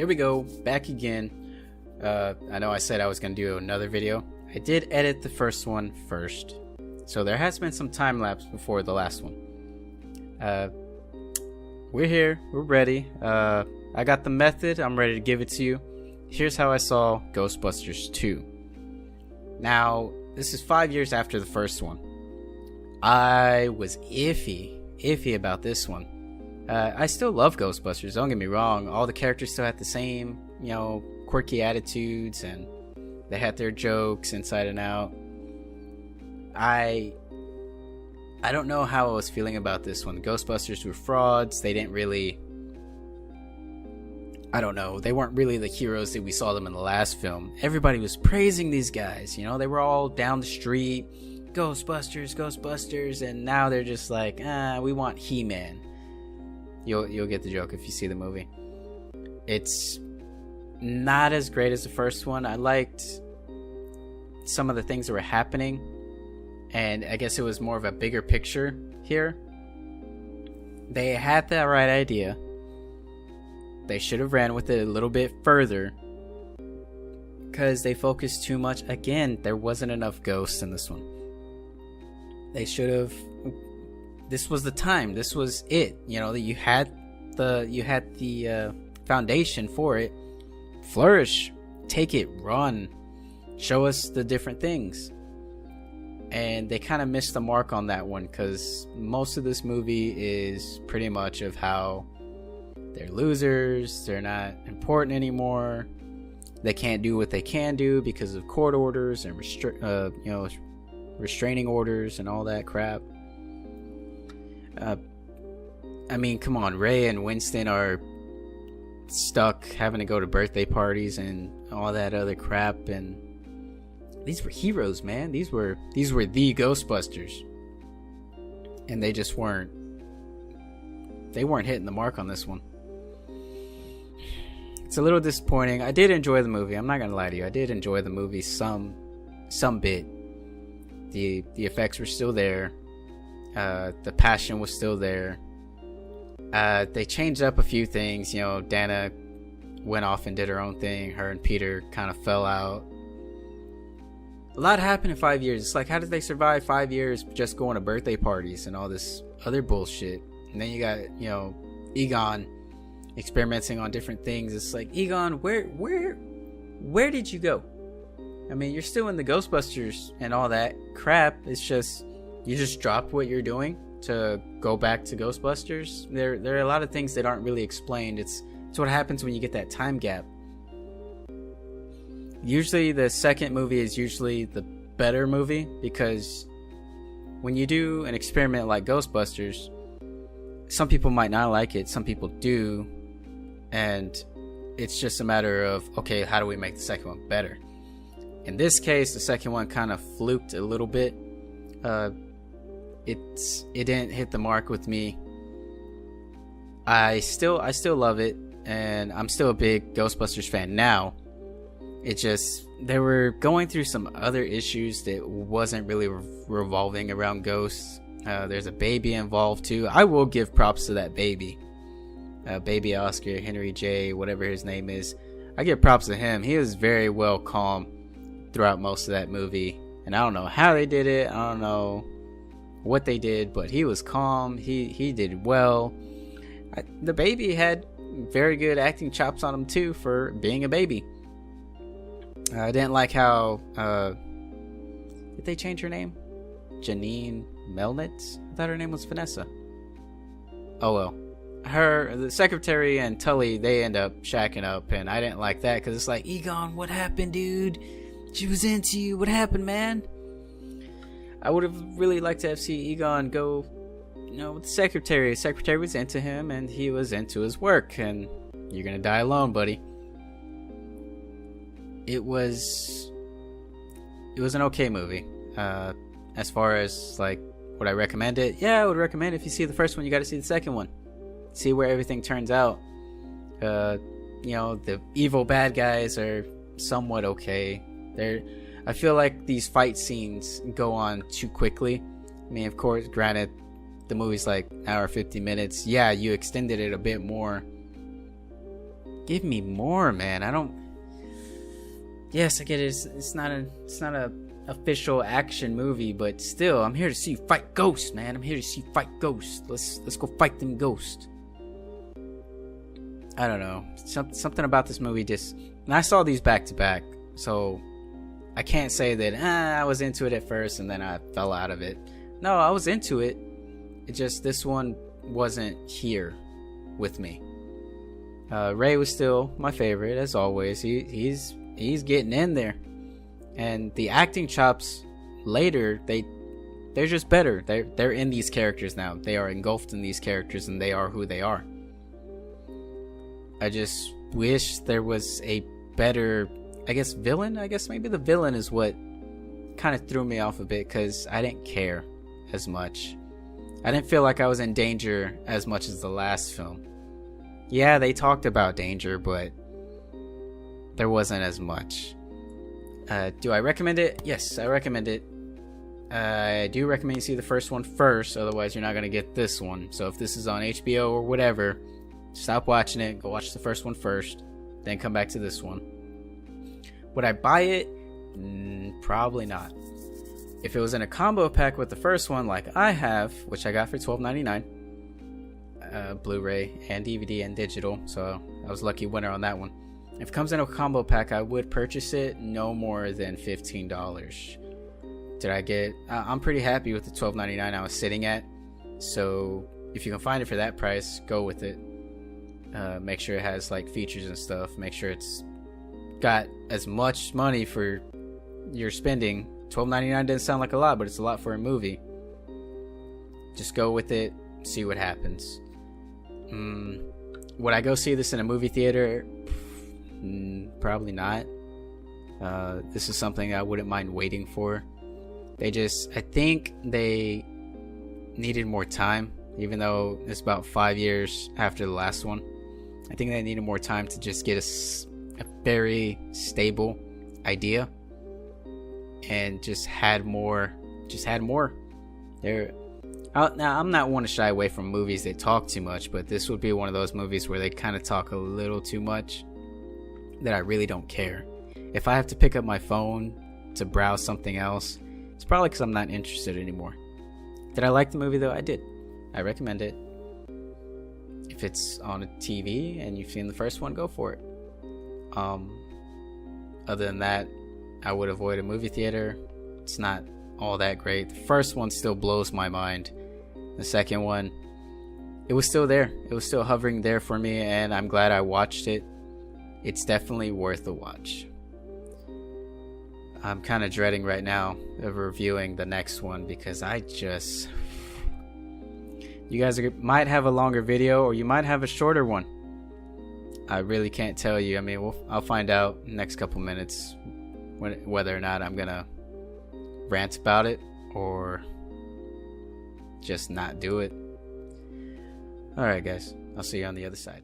here we go, back again. I know I said I was going to do another video. I did edit the first one first, so there has been some time lapse before the last one. We're here, we're ready. I got the method, I'm ready to give it to you. Here's how I saw Ghostbusters 2. Now, this is 5 years after the first one. I was iffy about this one. I still love Ghostbusters, don't get me wrong. All the characters still had the same, quirky attitudes, and they had their jokes inside and out. I don't know how I was feeling about this one. The Ghostbusters were frauds. They didn't really... I don't know. They weren't really the heroes that we saw them in the last film. Everybody was praising these guys. They were all down the street. Ghostbusters, Ghostbusters. And now they're just like, we want He-Man. You'll get the joke if you see the movie. It's not as great as the first one. I liked some of the things that were happening. And I guess it was more of a bigger picture here. They had that right idea. They should have ran with it a little bit further, because they focused too much. Again, there wasn't enough ghosts in this one. They should have... This was the time. This was it. You had the foundation for it. Flourish. Take it. Run. Show us the different things. And they kind of missed the mark on that one, because most of this movie is pretty much of how they're losers, they're not important anymore, they can't do what they can do because of court orders and restraining orders and all that crap. I mean, come on, Ray and Winston are stuck having to go to birthday parties and all that other crap, and these were heroes, man. These were the Ghostbusters, and they just weren't hitting the mark on this one. It's a little disappointing. I did enjoy the movie. I'm not gonna lie to you. I did enjoy the movie some bit. The effects were still there. The passion was still there. They changed up a few things. Dana went off and did her own thing. Her and Peter kind of fell out. A lot happened in 5 years. It's like, how did they survive 5 years just going to birthday parties and all this other bullshit? And then you got, Egon experimenting on different things. It's like, Egon, where did you go? I mean, you're still in the Ghostbusters and all that crap. It's just, you just dropped what you're doing to go back to Ghostbusters. There are a lot of things that aren't really explained. It's what happens when you get that time gap. Usually the second movie is usually the better movie, because when you do an experiment like Ghostbusters, some people might not like it, some people do, and it's just a matter of, okay, how do we make the second one better? In this case, the second one kind of fluked a little bit. It didn't hit the mark with me. I still love it, and I'm still a big Ghostbusters fan now. It just, they were going through some other issues that wasn't really revolving around ghosts. There's a baby involved too. I will give props to that baby. Baby Oscar, Henry J, whatever his name is. I give props to him. He was very well calm throughout most of that movie. And I don't know how they did it. I don't know what they did, but he was calm. He did well. The baby had very good acting chops on him too for being a baby. I didn't like how... did they change her name? Janine Melnitz? I thought her name was Vanessa. Oh well. The secretary and Tully, they end up shacking up, and I didn't like that, because it's like, Egon, what happened, dude? She was into you. What happened, man? I would have really liked to have seen Egon go, with the secretary. The secretary was into him, and he was into his work, and you're gonna die alone, buddy. It was an okay movie. As far as, would I recommend it? Yeah, I would recommend it. If you see the first one, you gotta see the second one. See where everything turns out. The evil bad guys are somewhat okay. I feel like these fight scenes go on too quickly. I mean, of course, granted, the movie's like an hour 50 minutes. Yeah, you extended it a bit more Give me more, man. I don't. Yes, I get it. It's not a official action movie, but still, I'm here to see you fight ghosts, man. I'm here to see you fight ghosts. Let's go fight them ghosts. I don't know. Something about this movie just. And I saw these back to back, so I can't say that I was into it at first and then I fell out of it. No, I was into it. It just this one wasn't here with me. Ray was still my favorite as always. He's getting in there, and the acting chops later they're just better. They're in these characters now. They are engulfed in these characters, and they are who they are. I just wish there was a better, I guess, villain. I guess maybe the villain is what kind of threw me off a bit, because I didn't care as much. I didn't feel like I was in danger as much as the last film. Yeah, they talked about danger, but there wasn't as much. Do I recommend it? Yes, I recommend it. I do recommend you see the first one first, otherwise you're not going to get this one. So if this is on HBO or whatever, stop watching it, go watch the first one first, then come back to this one. Would I buy it? Probably not. If it was in a combo pack with the first one, like I have, which I got for $12.99, Blu-ray and DVD and digital, so I was lucky winner on that one. If it comes in a combo pack, I would purchase it no more than $15. Did I get? I'm pretty happy with the $12.99 I was sitting at. So if you can find it for that price, go with it. Make sure it has like features and stuff. Make sure it's got as much money for your spending. $12.99 doesn't sound like a lot, but it's a lot for a movie. Just go with it. See what happens. Would I go see this in a movie theater? Probably not. This is something I wouldn't mind waiting for. I think they needed more time, even though it's about 5 years after the last one. I think they needed more time to just get a very stable idea, and just had more. Now, I'm not one to shy away from movies that talk too much, but this would be one of those movies where they kind of talk a little too much that I really don't care. If I have to pick up my phone to browse something else, it's probably because I'm not interested anymore. Did I like the movie though? I did. I recommend it. If it's on a TV and you've seen the first one, go for it. Other than that, I would avoid a movie theater. It's not all that great. The first one still blows my mind. The second one, it was still there. It was still hovering there for me, and I'm glad I watched it. It's definitely worth a watch. I'm kind of dreading right now of reviewing the next one, because you guys might have a longer video, or you might have a shorter one. I really can't tell you. I mean, I'll find out in the next couple minutes whether or not I'm gonna rant about it or just not do it. Alright guys, I'll see you on the other side.